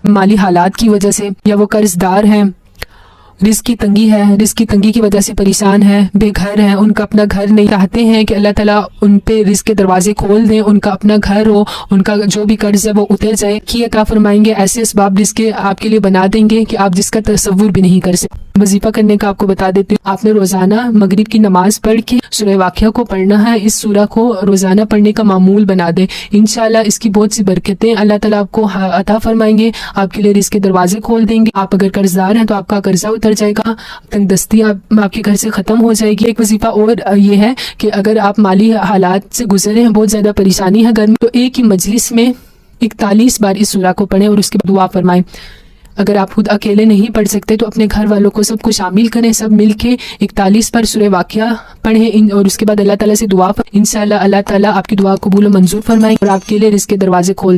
مالی حالات کی وجہ سے، یا وہ قرض دار ہیں، رزق کی تنگی ہے، رزق کی تنگی کی وجہ سے پریشان ہے، بے گھر ہیں، ان کا اپنا گھر نہیں، چاہتے ہیں کہ اللہ تعالیٰ ان پہ رزق کے دروازے کھول دیں، ان کا اپنا گھر ہو، ان کا جو بھی قرض ہے وہ اتر جائے، کی عطا فرمائیں گے، ایسے اسباب رزق کے آپ کے لیے بنا دیں گے کہ آپ جس کا تصور بھی نہیں کر سکتے۔ وظیفہ کرنے کا آپ کو بتا دیتی ہوں، آپ نے روزانہ مغرب کی نماز پڑھ کے سورہ واقعہ کو پڑھنا ہے، اس سورہ کو روزانہ پڑھنے کا معمول بنا دیں، انشاءاللہ اس کی بہت سی برکتیں اللہ تعالیٰ آپ کو عطا فرمائیں گے، آپ کے لیے رزق کے دروازے کھول دیں گے، آپ اگر قرض دار ہیں تو آپ کا قرضہ اتر جائے گا، تنگ دستی آپ کے گھر سے ختم ہو جائے گی۔ ایک وظیفہ اور یہ ہے کہ اگر آپ مالی حالات سے گزرے ہیں، بہت زیادہ پریشانی ہے گھر میں، تو ایک ہی مجلس میں 41 بار اس سورہ کو پڑھیں اور اس کے بعد دعا فرمائیں۔ اگر آپ خود اکیلے نہیں پڑھ سکتے تو اپنے گھر والوں کو سب کو شامل کریں، سب مل کے 41 بار سورہ واقعہ پڑھیں اور اس کے بعد اللہ تعالیٰ سے دعا انشاءاللہ اللہ تعالیٰ آپ کی دعا قبول و منظور فرمائیں اور آپ کے لیے رزق کے دروازے کھول دیں۔